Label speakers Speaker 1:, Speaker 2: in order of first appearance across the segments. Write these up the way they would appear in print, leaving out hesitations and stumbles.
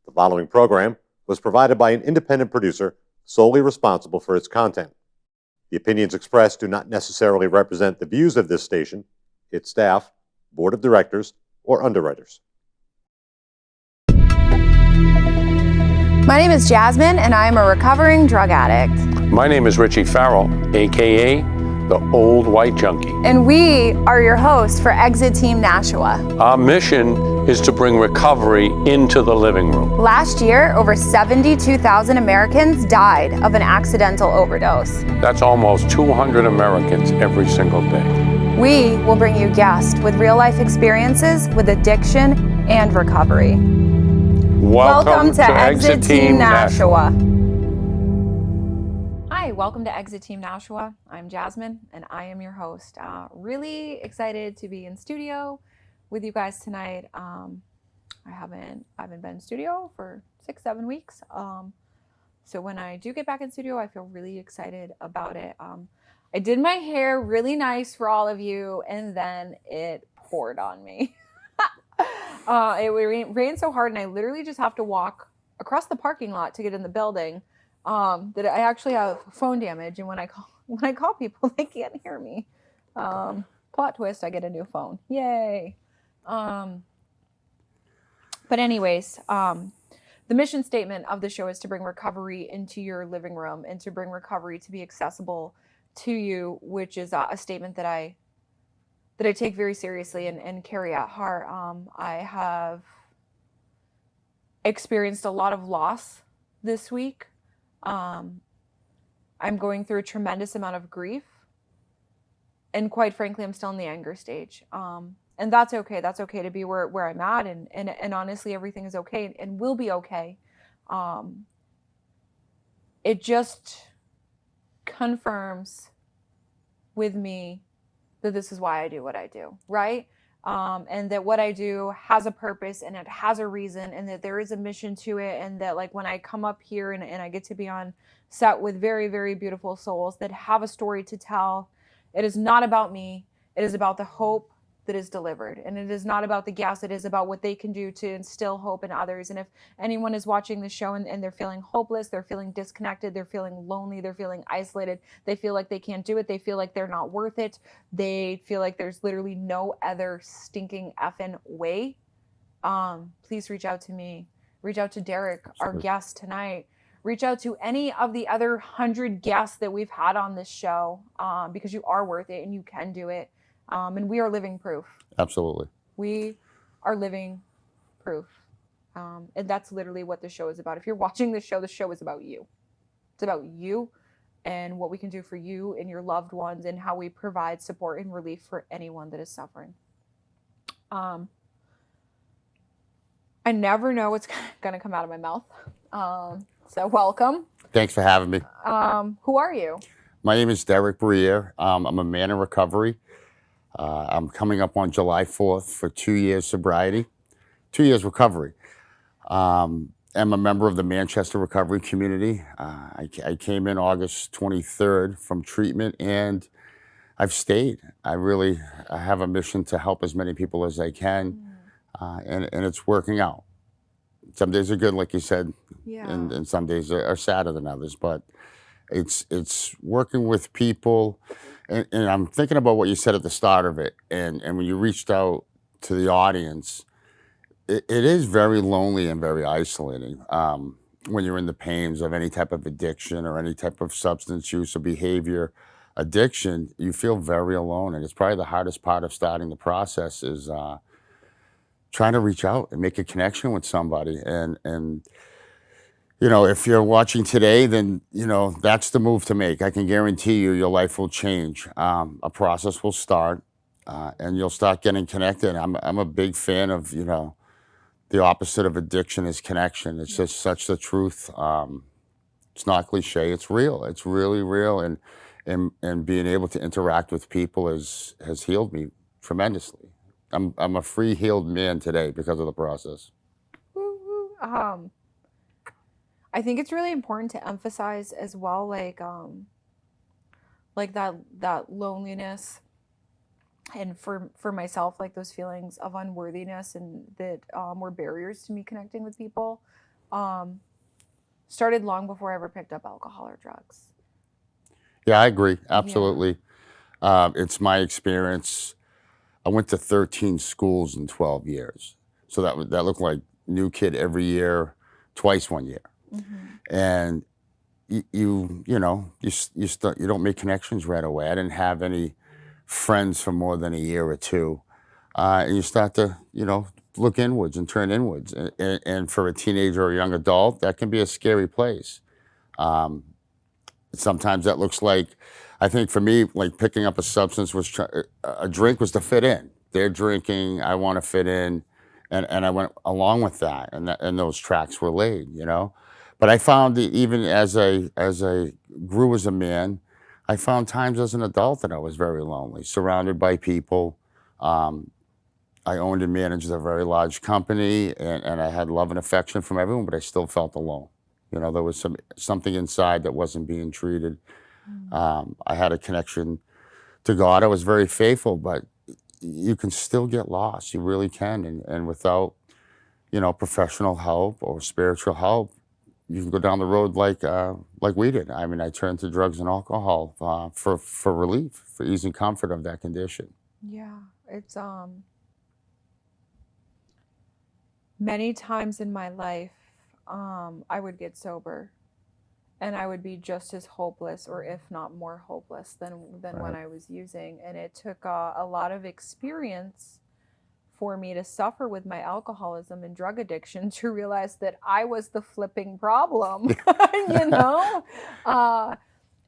Speaker 1: The following program was provided by an independent producer solely responsible for its content. The opinions expressed do not necessarily represent the views of this station, its staff, board of directors, or underwriters.
Speaker 2: My name is Jasmine, and I am a recovering drug addict.
Speaker 3: My name is Richie Farrell, aka the Old White Junkie.
Speaker 2: And we are your hosts for Exit Team Nashua.
Speaker 3: Our mission is to bring recovery into the living room.
Speaker 2: Last year, over 72,000 Americans died of an accidental overdose.
Speaker 3: That's almost 200 Americans every single day.
Speaker 2: We will bring you guests with real-life experiences with addiction and recovery. Welcome to Exit Team Nashua. Hi, welcome to Exit Team Nashua. I'm Jasmine, and I am your host. Really excited to be in studio with you guys tonight. I haven't been in studio for 6-7 weeks. So when I do get back in studio, I feel really excited about it. I did my hair really nice for all of you, and then it poured on me. It rained so hard, and I literally just have to walk across the parking lot to get in the building. That I actually have phone damage, and when I call people, they can't hear me. Plot twist: I get a new phone. Yay! But anyways, the mission statement of the show is to bring recovery into your living room and to bring recovery to be accessible to you, which is a statement that I take very seriously and carry at heart. I have experienced a lot of loss this week. I'm going through a tremendous amount of grief, and quite frankly, I'm still in the anger stage. And that's okay. That's okay to be where I'm at, and honestly, everything is okay and will be okay. It just confirms with me that this is why I do what I do, right? And that what I do has a purpose and it has a reason, and that there is a mission to it, and that like when I come up here and I get to be on set with very, very beautiful souls that have a story to tell, it is not about me. It is about the hope that is delivered. And it is not about the gas. It is about what they can do to instill hope in others. And if anyone is watching the show and they're feeling hopeless, they're feeling disconnected, they're feeling lonely, they're feeling isolated, they feel like they can't do it, they feel like they're not worth it, they feel like there's literally no other stinking effing way, please reach out to me. Reach out to Derek, our guest tonight. Reach out to any of the other 100 guests that we've had on this show, because you are worth it and you can do it. And we are living proof.
Speaker 4: Absolutely.
Speaker 2: We are living proof. And that's literally what the show is about. If you're watching the show is about you. It's about you and what we can do for you and your loved ones, and how we provide support and relief for anyone that is suffering. I never know what's going to come out of my mouth. So welcome.
Speaker 4: Thanks for having me.
Speaker 2: Who are you?
Speaker 4: My name is Derek Briere. I'm a man in recovery. I'm coming up on July 4th for 2 years sobriety, 2 years recovery. I'm a member of the Manchester recovery community. I came in August 23rd from treatment, and I've stayed. I have a mission to help as many people as I can, and it's working out. Some days are good, like you said, and some days are sadder than others, but it's working with people. And I'm thinking about what you said at the start of it, and when you reached out to the audience, it is very lonely and very isolating when you're in the pains of any type of addiction or any type of substance use or behavior addiction. You feel very alone, and it's probably the hardest part of starting the process is trying to reach out and make a connection with somebody. And you know, if you're watching today, then, you know, that's the move to make. I can guarantee you your life will change. A process will start, and you'll start getting connected. I'm a big fan of, you know, the opposite of addiction is connection. It's just such the truth. It's not cliche. It's real. It's really real. And being able to interact with people has healed me tremendously. I'm a free, healed man today because of the process.
Speaker 2: I think it's really important to emphasize as well, like that loneliness, and for myself, like those feelings of unworthiness, and that were barriers to me connecting with people. started long before I ever picked up alcohol or drugs.
Speaker 4: Yeah, I agree. Absolutely. It's my experience. I went to 13 schools in 12 years. So that looked like new kid every year, twice 1 year. And you don't make connections right away. I didn't have any friends for more than a year or two. And you start to, look inwards and turn inwards. And for a teenager or a young adult, that can be a scary place. Sometimes that looks like, I think for me, like picking up a substance a drink was to fit in. They're drinking, I want to fit in, and I went along with that, and those tracks were laid, But I found that even as I grew as a man, I found times as an adult that I was very lonely, surrounded by people. I owned and managed a very large company, and I had love and affection from everyone, but I still felt alone. There was something inside that wasn't being treated. I had a connection to God. I was very faithful, but you can still get lost. You really can. And without, professional help or spiritual help, you can go down the road like we did. I mean, I turned to drugs and alcohol for relief, for ease and comfort of that condition.
Speaker 2: Yeah, it's many times in my life, I would get sober, and I would be just as hopeless, or if not more hopeless than when I was using. And it took a lot of experience for me to suffer with my alcoholism and drug addiction to realize that I was the flipping problem,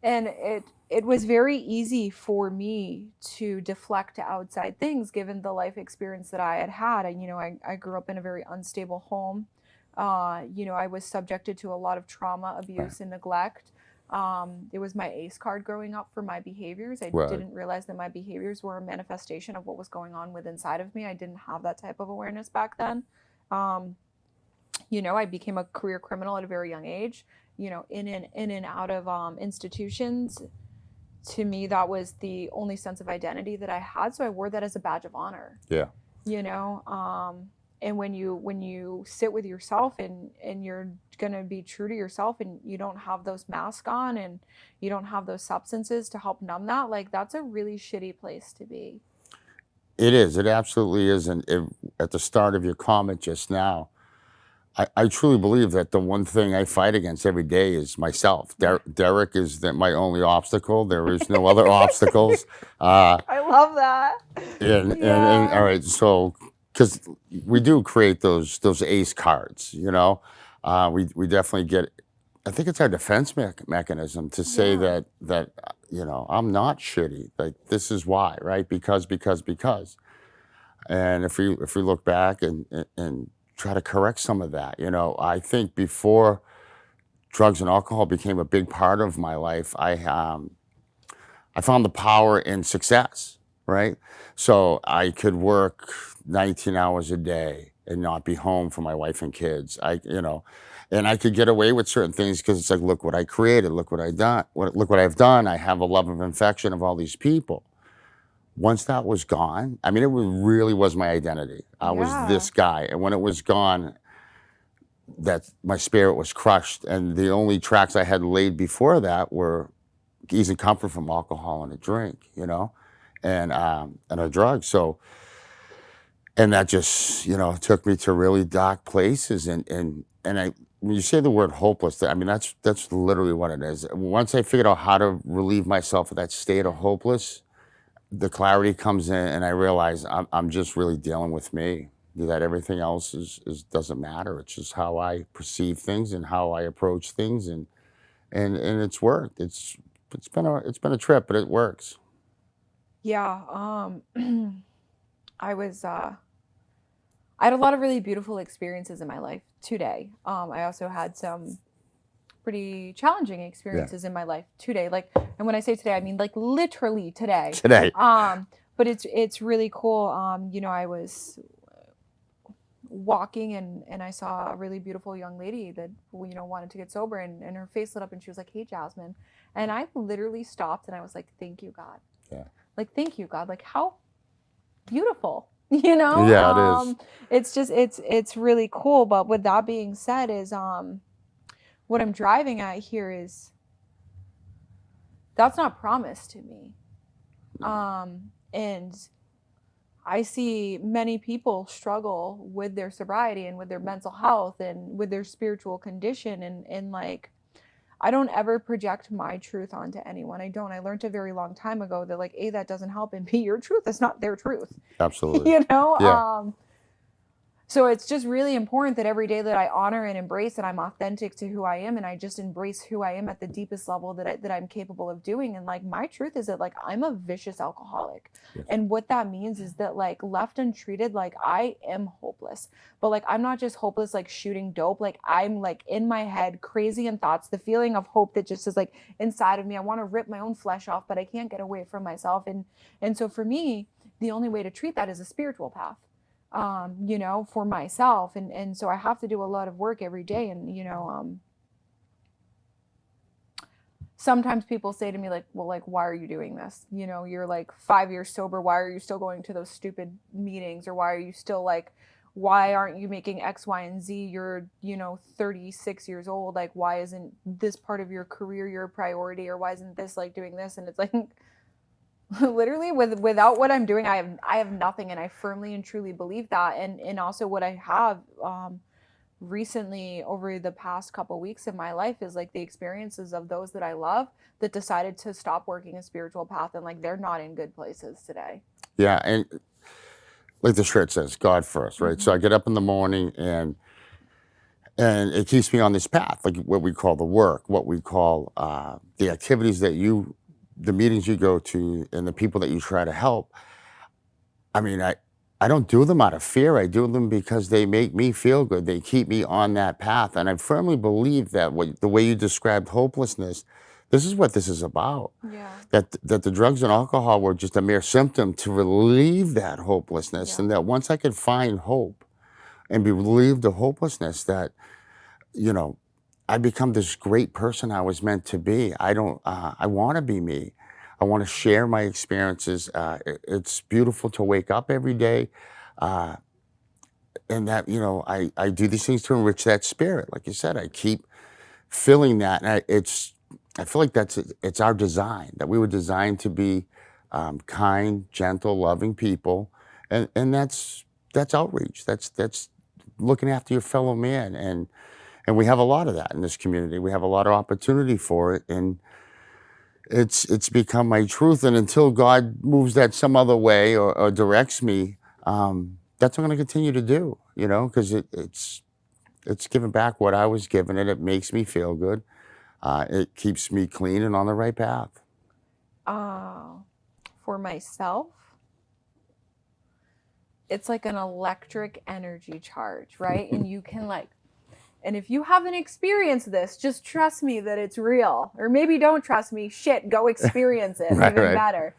Speaker 2: and it was very easy for me to deflect to outside things given the life experience that I had had. I grew up in a very unstable home. I was subjected to a lot of trauma, abuse, and neglect. It was my ACE card growing up for my behaviors. I didn't realize that my behaviors were a manifestation of what was going on within inside of me. I didn't have that type of awareness back then. I became a career criminal at a very young age, in and out of institutions. To me, that was the only sense of identity that I had. So I wore that as a badge of honor.
Speaker 4: Yeah.
Speaker 2: And when you sit with yourself and you're going to be true to yourself, and you don't have those masks on, and you don't have those substances to help numb that, like, that's a really shitty place to be.
Speaker 4: It is. It absolutely is. And at the start of your comment just now, I truly believe that the one thing I fight against every day is myself. Derek is my only obstacle. There is no other obstacles.
Speaker 2: I love that.
Speaker 4: And all right, so because we do create those ACE cards, we definitely get. I think it's our defense mechanism to say that I'm not shitty. Like, this is why, right? Because. And if we look back and try to correct some of that, I think before drugs and alcohol became a big part of my life, I found the power in success, right? So I could work 19 hours a day and not be home for my wife and kids. And I could get away with certain things because it's like, look what I created, look what I've done. I have a love of affection of all these people. Once that was gone, I mean, really was my identity. I was this guy. And when it was gone, that my spirit was crushed. And the only tracks I had laid before that were ease and comfort from alcohol and a drink, and a drug. So, and that just, took me to really dark places. And when you say the word hopeless, I mean, that's literally what it is. Once I figured out how to relieve myself of that state of hopeless, the clarity comes in, and I realize I'm just really dealing with me. That everything else doesn't matter. It's just how I perceive things and how I approach things, and it's worked. It's been a trip, but it works.
Speaker 2: Yeah. I had a lot of really beautiful experiences in my life today. I also had some pretty challenging experiences in my life today. And when I say today, I mean like literally today. But it's really cool. I was walking and I saw a really beautiful young lady that wanted to get sober, and her face lit up and she was like, "Hey, Jasmine." And I literally stopped and I was like, "Thank you, God."
Speaker 4: Yeah.
Speaker 2: Like, thank you, God. Like, how beautiful. you know?
Speaker 4: Yeah, it is.
Speaker 2: It's just, it's really cool. But with that being said is, what I'm driving at here is that's not promised to me. And I see many people struggle with their sobriety and with their mental health and with their spiritual condition. And like, I don't ever project my truth onto anyone. I don't. I learned a very long time ago that like, A, that doesn't help, and B, your truth is not their truth.
Speaker 4: Absolutely.
Speaker 2: You know?
Speaker 4: Yeah.
Speaker 2: So it's just really important that every day that I honor and embrace and I'm authentic to who I am, and I just embrace who I am at the deepest level that I'm capable of doing. And like, my truth is that like, I'm a vicious alcoholic.
Speaker 4: Yes.
Speaker 2: And what that means is that like, left untreated, like I am hopeless. But like, I'm not just hopeless like shooting dope. Like, I'm like in my head crazy in thoughts, the feeling of hope that just is like inside of me. I want to rip my own flesh off, but I can't get away from myself. And so for me, the only way to treat that is a spiritual path. You know, for myself. And so I have to do a lot of work every day. And, you know, sometimes people say to me like, well, like, why are you doing this? You know, you're like 5 years sober. Why are you still going to those stupid meetings? Or why are you still like, why aren't you making X, Y, and Z? You're, you know, 36 years old. Like, why isn't this part of your career your priority? Or why isn't this like doing this? And it's like, literally without what I'm doing, I have nothing. And I firmly and truly believe that. And also what I have recently over the past couple weeks of my life is like the experiences of those that I love that decided to stop working a spiritual path, and like they're not in good places today.
Speaker 4: Yeah. And like the shirt says, God first, right? So I get up in the morning and it keeps me on this path, like what we call the work, what we call the activities that the meetings you go to and the people that you try to help. I mean, I don't do them out of fear. I do them because they make me feel good. They keep me on that path. And I firmly believe that the way you described hopelessness, this is what this is about.
Speaker 2: Yeah.
Speaker 4: That the drugs and alcohol were just a mere symptom to relieve that hopelessness.
Speaker 2: Yeah.
Speaker 4: And that once I could find hope and be relieved of hopelessness, that, you know, I become this great person I was meant to be. I want to be me. I want to share my experiences. It's beautiful to wake up every day. And that, you know, I do these things to enrich that spirit. Like you said, I keep feeling that. And I feel like it's our design, that we were designed to be kind, gentle, loving people. And that's outreach. That's looking after your fellow man. And we have a lot of that in this community. We have a lot of opportunity for it. And it's become my truth. And until God moves that some other way or directs me, that's what I'm going to continue to do, you know, because it's giving back what I was given, and it makes me feel good. It keeps me clean and on the right path.
Speaker 2: For myself, it's like an electric energy charge, right? And you can like, and if you haven't experienced this, just trust me that it's real. Or maybe don't trust me. Shit, go experience it.
Speaker 4: Right,
Speaker 2: Even
Speaker 4: right.
Speaker 2: better.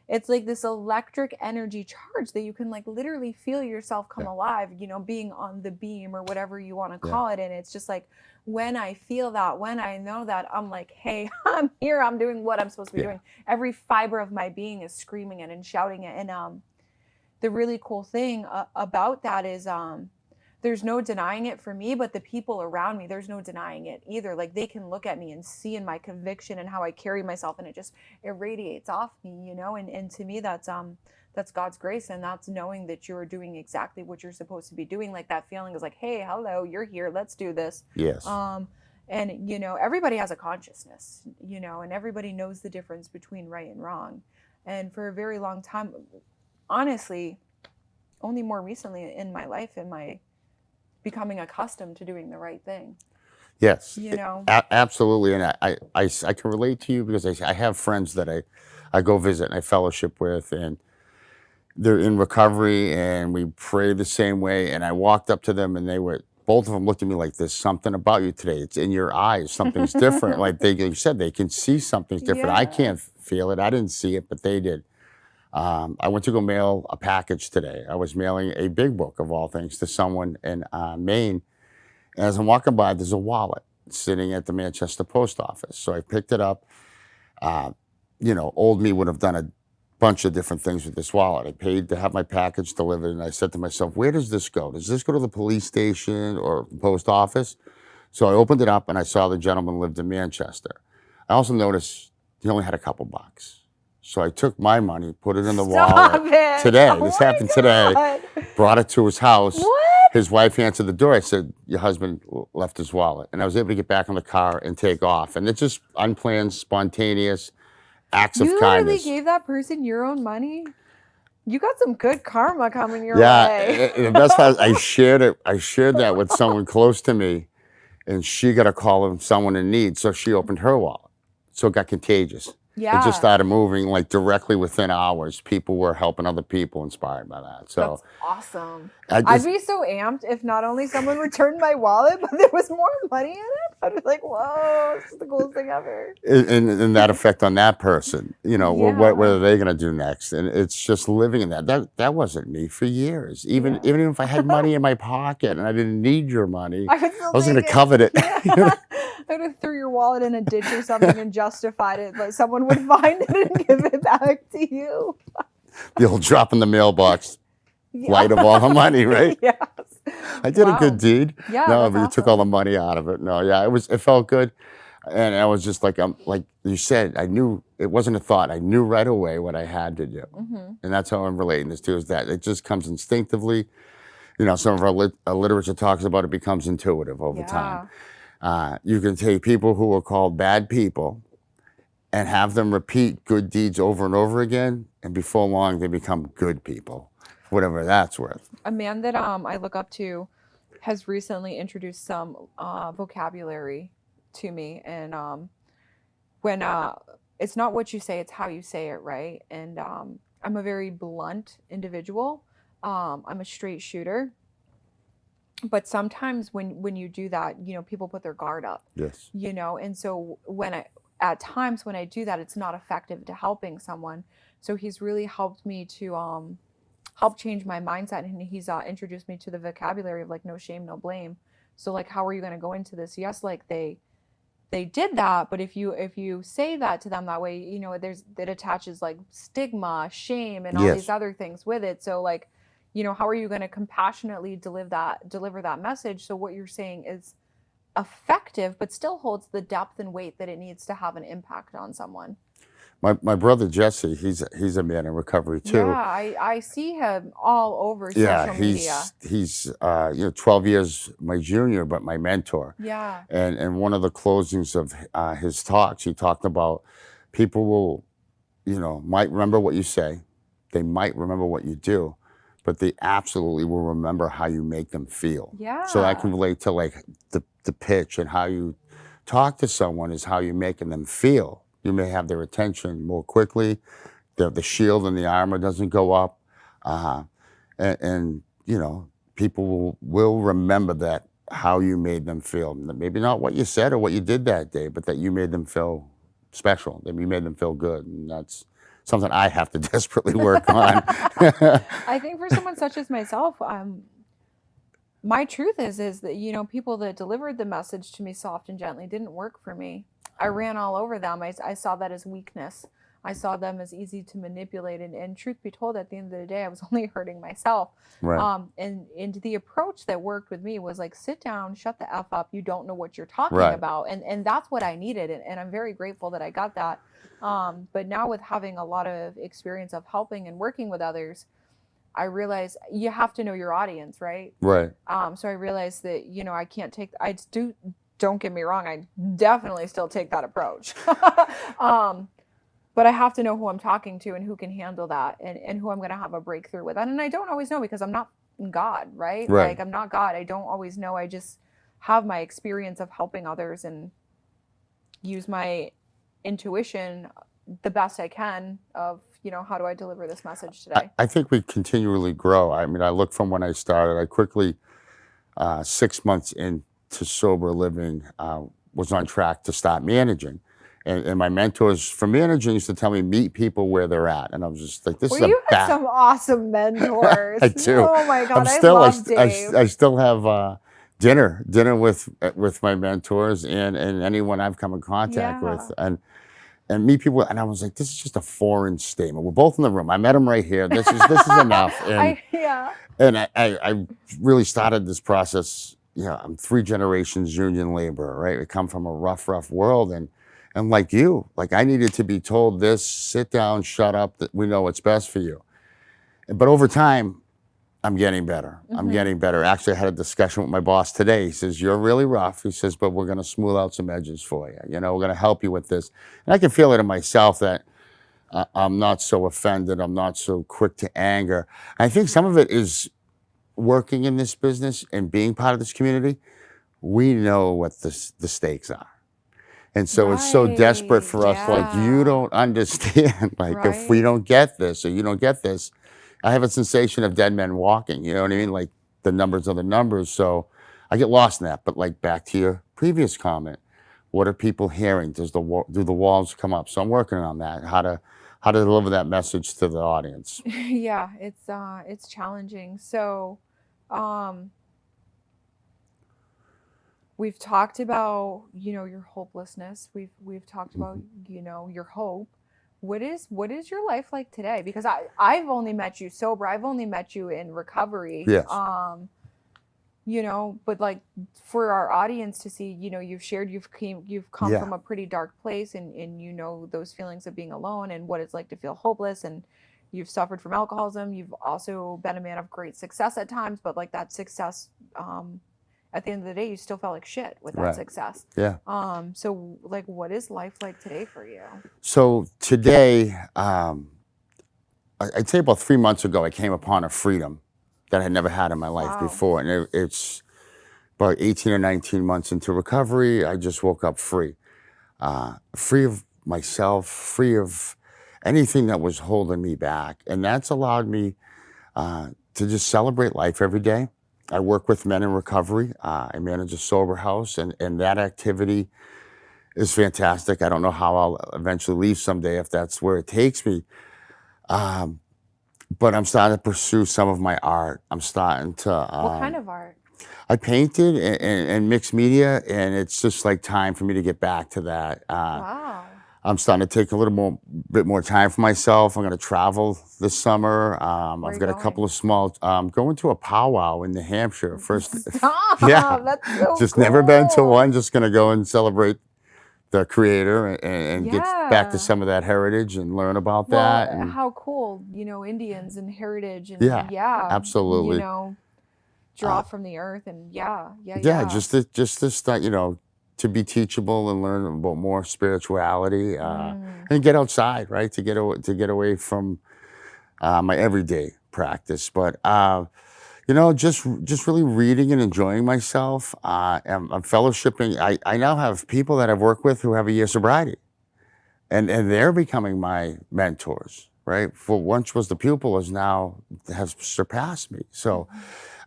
Speaker 2: It's like this electric energy charge that you can like literally feel yourself come alive, you know, being on the beam or whatever you want to call it. And it's just like, when I feel that, when I know that, I'm like, hey, I'm here. I'm doing what I'm supposed to be doing. Every fiber of my being is screaming it and shouting it. And the really cool thing about that is there's no denying it for me, but the people around me, there's no denying it either. Like they can look at me and see in my conviction and how I carry myself, and it just irradiates off me, you know? And to me, that's God's grace. And that's knowing that you're doing exactly what you're supposed to be doing. Like that feeling is like, hey, hello, you're here. Let's do this.
Speaker 4: Yes.
Speaker 2: And, you know, everybody has a consciousness, you know, and everybody knows the difference between right and wrong. And for a very long time, honestly, only more recently in my life am I becoming accustomed to doing the right thing.
Speaker 4: Yes.
Speaker 2: You know?
Speaker 4: Absolutely. And I can relate to you because I have friends that I go visit and I fellowship with, and they're in recovery, and we pray the same way. And I walked up to them, and both of them looked at me like, there's something about you today. It's in your eyes. Something's different. Like you said, they can see something's different. I can't feel it. I didn't see it, but they did. I went to go mail a package today. I was mailing a big book of all things to someone in Maine. And as I'm walking by, there's a wallet sitting at the Manchester post office. So I picked it up. You know, old me would have done a bunch of different things with this wallet. I paid to have my package delivered, and I said to myself, where does this go? Does this go to the police station or the post office? So I opened it up, and I saw the gentleman lived in Manchester. I also noticed he only had a couple bucks. So I took my money, put it in the
Speaker 2: Stop
Speaker 4: wallet
Speaker 2: it.
Speaker 4: today.
Speaker 2: Oh
Speaker 4: This
Speaker 2: my
Speaker 4: happened today.
Speaker 2: God.
Speaker 4: Brought it to his house.
Speaker 2: What?
Speaker 4: His wife answered the door. I said, your husband left his wallet. And I was able to get back in the car and take off. And it's just unplanned, spontaneous acts
Speaker 2: You
Speaker 4: of
Speaker 2: literally
Speaker 4: kindness.
Speaker 2: gave that person your own money? You got some good karma coming your
Speaker 4: Yeah,
Speaker 2: way.
Speaker 4: the best part is I shared it. I shared that with someone close to me, and she got a call from someone in need. So she opened her wallet. So it got contagious.
Speaker 2: Yeah.
Speaker 4: It just started moving like directly within hours. People were helping other people inspired by that. So
Speaker 2: That's awesome.
Speaker 4: I
Speaker 2: I'd
Speaker 4: just,
Speaker 2: be so amped if not only someone returned my wallet, but there was more money in it. I'd be like, whoa, this is the coolest thing ever.
Speaker 4: and that effect on that person, you know,
Speaker 2: Yeah.
Speaker 4: what are they going to do next? And it's just living in that wasn't me for years. Even if I had money in my pocket and I didn't need your money,
Speaker 2: I would still
Speaker 4: I was going to
Speaker 2: take it.
Speaker 4: covet it.
Speaker 2: I would have threw your wallet in a ditch or something and justified it, but someone would find it and give it back to you.
Speaker 4: The old drop in the mailbox,
Speaker 2: Yeah.
Speaker 4: light of all the money, right?
Speaker 2: Yes.
Speaker 4: I did a
Speaker 2: Wow.
Speaker 4: good deed.
Speaker 2: Yeah,
Speaker 4: No,
Speaker 2: that's
Speaker 4: but you took
Speaker 2: awesome.
Speaker 4: all the money out of it. No, yeah, it felt good. And I was just like you said, I knew it wasn't a thought. I knew right away what I had to do.
Speaker 2: Mm-hmm.
Speaker 4: And that's how I'm relating this to, is that it just comes instinctively. You know, some of our literature talks about it becomes intuitive over time. You can take people who are called bad people and have them repeat good deeds over and over again, and before long they become good people, whatever that's worth.
Speaker 2: A man that I look up to has recently introduced some vocabulary to me, and when it's not what you say, it's how you say it, right? And I'm a very blunt individual. I'm a straight shooter, but sometimes when you do that, you know, people put their guard up.
Speaker 4: Yes.
Speaker 2: You know, and so at times when I do that, it's not effective to helping someone. So he's really helped me to help change my mindset, and he's introduced me to the vocabulary of like no shame, no blame. So like, how are you going to go into this? Yes, like they did that, but if you say that to them that way, you know, it attaches like stigma, shame, and all
Speaker 4: Yes.
Speaker 2: these other things with it. So like, you know, how are you going to compassionately deliver that message so what you're saying is effective but still holds the depth and weight that it needs to have an impact on someone?
Speaker 4: My brother Jesse, he's a man in recovery too.
Speaker 2: Yeah, I see him all over social media.
Speaker 4: He's 12 years my junior, but my mentor.
Speaker 2: Yeah.
Speaker 4: And one of the closings of his talks, he talked about people will, might remember what you say, they might remember what you do, but they absolutely will remember how you make them feel.
Speaker 2: Yeah.
Speaker 4: So that can relate to like the pitch, and how you talk to someone is how you're making them feel. You may have their attention more quickly. The shield and the armor doesn't go up, and people will remember that, how you made them feel. Maybe not what you said or what you did that day, but that you made them feel special. That you made them feel good, and that's something I have to desperately work on.
Speaker 2: I think for someone such as myself, my truth is that people that delivered the message to me soft and gently didn't work for me. I ran all over them. I saw that as weakness. I saw them as easy to manipulate, and truth be told, at the end of the day, I was only hurting myself.
Speaker 4: Right.
Speaker 2: And the approach that worked with me was like, sit down, shut the F up. You don't know what you're talking
Speaker 4: Right.
Speaker 2: about. And that's what I needed. And I'm very grateful that I got that. But now with having a lot of experience of helping and working with others, I realize you have to know your audience, right?
Speaker 4: Right.
Speaker 2: So I realized that, I can't take, don't get me wrong, I definitely still take that approach. But I have to know who I'm talking to and who can handle that, and who I'm going to have a breakthrough with. And I don't always know, because I'm not God, right?
Speaker 4: Right.
Speaker 2: Like, I'm not God. I don't always know. I just have my experience of helping others and use my intuition the best I can of, how do I deliver this message today?
Speaker 4: I think we continually grow. I mean, I look from when I started, I quickly, 6 months into sober living, was on track to start managing. And my mentors for managing used to tell me, meet people where they're at. And I was just like, this is a
Speaker 2: you have
Speaker 4: bat.
Speaker 2: some awesome mentors.
Speaker 4: I do.
Speaker 2: Oh my God,
Speaker 4: I
Speaker 2: love Dave.
Speaker 4: I still have dinner with my mentors and anyone I've come in contact with. And and meet people, and I was like, this is just a foreign statement. We're both in the room. I met him right here. This is enough. And
Speaker 2: Yeah.
Speaker 4: and I really started this process. Yeah, I'm 3 generations union laborer, right? We come from a rough world, and like you, like I needed to be told this, sit down, shut up, that we know what's best for you. But over time, I'm getting better. I'm getting better. Actually, I had a discussion with my boss today. He says, you're really rough. He says, but we're going to smooth out some edges for you. You know, we're going to help you with this. And I can feel it in myself that I'm not so offended. I'm not so quick to anger. I think some of it is working in this business and being part of this community. We know what the stakes are. And so it's so desperate
Speaker 2: Right.
Speaker 4: for us, like, you
Speaker 2: Yeah.
Speaker 4: don't understand. Like, if we
Speaker 2: Right.
Speaker 4: don't get this or you don't get this, I have a sensation of dead men walking. You know what I mean? Like, the numbers are the numbers. So I get lost in that. But, like, back to your previous comment, what are people hearing? Do the walls come up? So I'm working on that, how to deliver that message to the audience.
Speaker 2: Yeah, it's challenging. So, we've talked about, your hopelessness. We've talked about, your hope. What is your life like today? Because I've only met you sober. I've only met you in recovery.
Speaker 4: Yes.
Speaker 2: But like for our audience to see, you've shared, you've come
Speaker 4: Yeah.
Speaker 2: from a pretty dark place, and those feelings of being alone and what it's like to feel hopeless, and you've suffered from alcoholism. You've also been a man of great success at times, but like that success, at the end of the day, you still felt like shit with that
Speaker 4: Right.
Speaker 2: success.
Speaker 4: Yeah.
Speaker 2: So like, what is life like today for you?
Speaker 4: So today, I'd say about 3 months ago, I came upon a freedom that I had never had in my life
Speaker 2: Wow.
Speaker 4: before. And it's about 18 or 19 months into recovery. I just woke up free. Free of myself, free of anything that was holding me back. And that's allowed me to just celebrate life every day. I work with men in recovery. I manage a sober house, and that activity is fantastic. I don't know how I'll eventually leave someday if that's where it takes me. But I'm starting to pursue some of my art. I'm starting to.
Speaker 2: What kind of art?
Speaker 4: I painted and mixed media, and it's just like time for me to get back to that.
Speaker 2: Wow.
Speaker 4: I'm starting to take a bit more time for myself. I'm going to travel this summer.
Speaker 2: Where
Speaker 4: I've
Speaker 2: you
Speaker 4: got a
Speaker 2: going?
Speaker 4: couple of small. Going to a powwow in New Hampshire. First,
Speaker 2: Stop!
Speaker 4: Yeah.
Speaker 2: That's so
Speaker 4: just never been to
Speaker 2: cool.
Speaker 4: one. Just going to go and celebrate the creator and get back to
Speaker 2: Yeah.
Speaker 4: some of that heritage and learn about
Speaker 2: Well,
Speaker 4: that. And
Speaker 2: how cool, Indians and heritage, and
Speaker 4: Yeah, absolutely.
Speaker 2: draw from the earth, and yeah.
Speaker 4: just to start, to be teachable and learn about more spirituality and get outside, right? To get away from my everyday practice. But just really reading and enjoying myself. I'm fellowshipping. I now have people that I've worked with who have a year sobriety, and they're becoming my mentors, right? For once was the pupil is now has surpassed me. So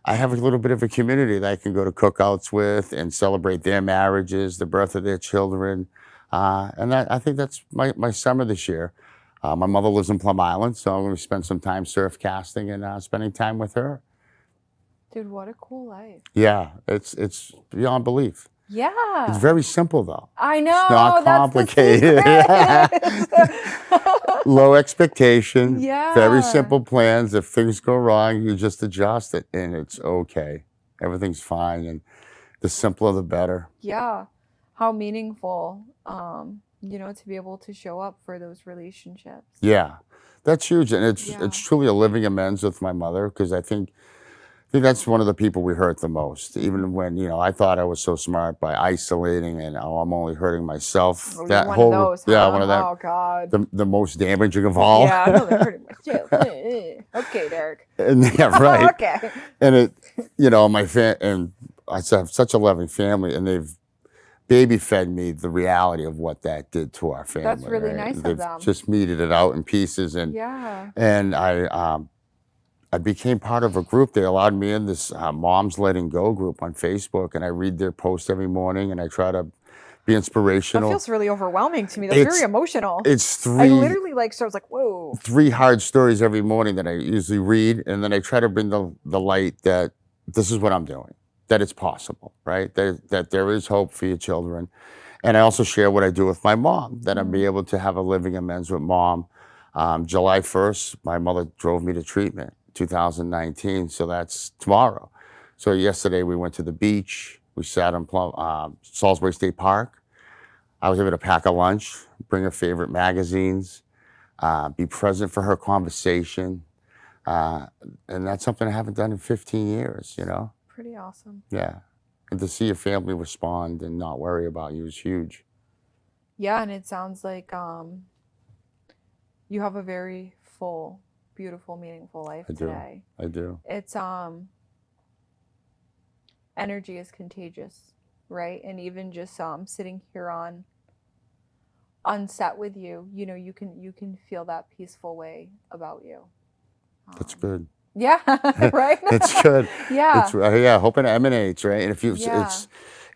Speaker 4: I have a little bit of a community that I can go to cookouts with and celebrate their marriages, the birth of their children. And I think that's my summer this year. My mother lives in Plum Island, so I'm going to spend some time surf casting and spending time with her.
Speaker 2: Dude, what a cool life.
Speaker 4: Yeah, it's beyond belief.
Speaker 2: Yeah.
Speaker 4: It's very simple, though.
Speaker 2: I know.
Speaker 4: It's not complicated.
Speaker 2: That's the secret.
Speaker 4: Low expectation.
Speaker 2: Yeah.
Speaker 4: Very simple plans. If things go wrong, you just adjust it, and it's okay. Everything's fine, and the simpler, the better.
Speaker 2: Yeah. How meaningful, to be able to show up for those relationships.
Speaker 4: Yeah, that's huge, and
Speaker 2: Yeah.
Speaker 4: it's truly a living amends with my mother, because I think that's one of the people we hurt the most. Even when I thought I was so smart by isolating and I'm only hurting myself.
Speaker 2: Oh,
Speaker 4: that
Speaker 2: you're one
Speaker 4: whole
Speaker 2: of those,
Speaker 4: yeah,
Speaker 2: huh?
Speaker 4: one of that.
Speaker 2: Oh God.
Speaker 4: The most damaging of all.
Speaker 2: Yeah, I know they're hurting my shit. Okay, Derek.
Speaker 4: And, yeah, right.
Speaker 2: Okay.
Speaker 4: And it, my and I have such a loving family, and they've baby fed me the reality of what that did to our family.
Speaker 2: That's really
Speaker 4: right?
Speaker 2: nice of
Speaker 4: They've
Speaker 2: them.
Speaker 4: just meted it out in pieces, and
Speaker 2: Yeah.
Speaker 4: and I became part of a group. They allowed me in this Moms Letting Go group on Facebook, and I read their posts every morning, and I try to be
Speaker 2: That
Speaker 4: inspirational.
Speaker 2: feels really overwhelming to me. That's very emotional.
Speaker 4: It's
Speaker 2: I literally starts like, whoa.
Speaker 4: 3 hard stories every morning that I usually read, and then I try to bring the light that this is what I'm doing, that it's possible, right? That there is hope for your children. And I also share what I do with my mom, that I'm be able to have a living amends with mom. July 1st, my mother drove me to treatment, 2019. So that's tomorrow. So yesterday we went to the beach. We sat in Salisbury State Park. I was able to pack a lunch, bring her favorite magazines, be present for her conversation. And that's something I haven't done in 15 years, you know?
Speaker 2: Pretty awesome.
Speaker 4: Yeah. And to see your family respond and not worry about you is huge.
Speaker 2: Yeah, and it sounds like you have a very full, beautiful, meaningful life
Speaker 4: I do.
Speaker 2: today.
Speaker 4: I do.
Speaker 2: It's energy is contagious, right? And even just sitting here on set with you, you know, you can feel that peaceful way about you.
Speaker 4: That's good.
Speaker 2: Yeah, right.
Speaker 4: It's good.
Speaker 2: Yeah.
Speaker 4: It's yeah. Hope it emanates, right? And if you,
Speaker 2: Yeah.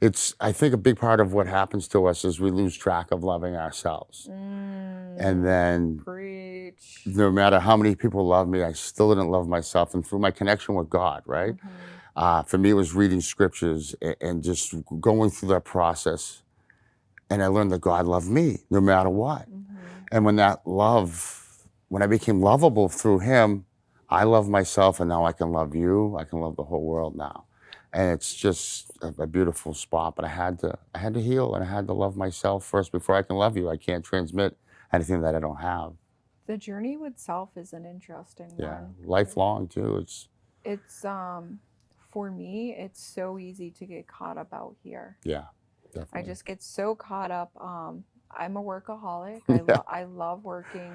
Speaker 4: it's. I think a big part of what happens to us is we lose track of loving ourselves, and then
Speaker 2: Preach.
Speaker 4: no matter how many people love me, I still didn't love myself. And through my connection with God, right? For me, it was reading scriptures and just going through that process, and I learned that God loved me no matter what. And when that love, when I became lovable through Him, I love myself, and now I can love you. I can love the whole world now, and it's just a beautiful spot. But I had to heal, and I had to love myself first before I can love you. I can't transmit anything that I don't have.
Speaker 2: The journey with self is an interesting one.
Speaker 4: Lifelong too.
Speaker 2: It's for me, it's so easy to get caught up out here.
Speaker 4: Yeah, definitely.
Speaker 2: I just get so caught up. I'm a workaholic. I love working.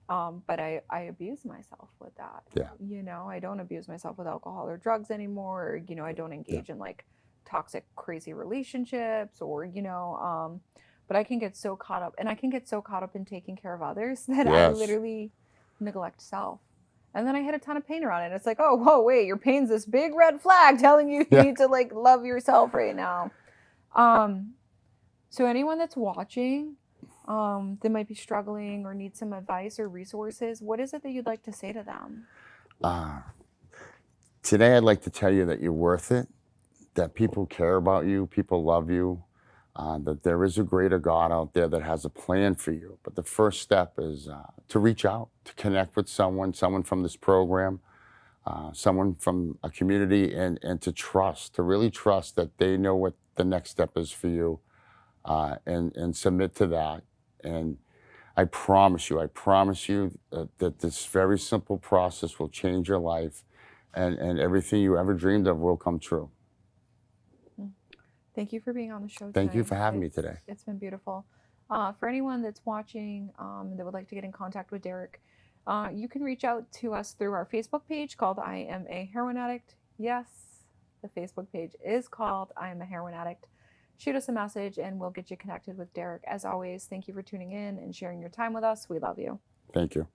Speaker 2: But I abuse myself with that.
Speaker 4: Yeah.
Speaker 2: You know, I don't abuse myself with alcohol or drugs anymore. Or, you know, I don't engage in like toxic, crazy relationships or, you know, but I can get so caught up, and I can get so caught up in taking care of others that I literally neglect self. And then I hit a ton of pain around it. And it's like, oh, whoa, wait, your pain's this big red flag telling you you need to like love yourself right now. So anyone that's watching, that might be struggling or need some advice or resources, what is it that you'd like to say to them?
Speaker 4: Today, I'd like to tell you that you're worth it, that people care about you, people love you, that there is a greater God out there that has a plan for you. But the first step is to reach out, to connect with someone from this program, someone from a community, and to trust, to really trust that they know what the next step is for you, and submit to that. And I promise you that this very simple process will change your life, and everything you ever dreamed of will come true.
Speaker 2: Thank you for being on the show tonight.
Speaker 4: Thank you for having me today.
Speaker 2: It's been beautiful. For anyone that's watching that would like to get in contact with Derek, you can reach out to us through our Facebook page called I Am a Heroin Addict. Yes, the Facebook page is called I Am a Heroin Addict. Shoot us a message and we'll get you connected with Derek. As always, thank you for tuning in and sharing your time with us. We love you.
Speaker 4: Thank you.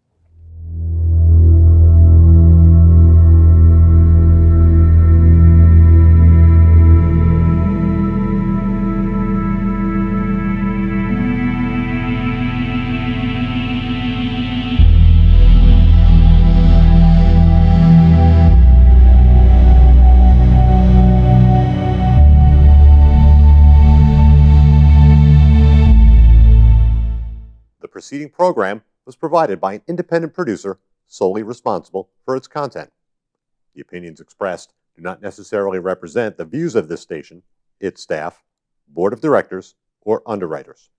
Speaker 1: The preceding program was provided by an independent producer solely responsible for its content. The opinions expressed do not necessarily represent the views of this station, its staff, board of directors, or underwriters.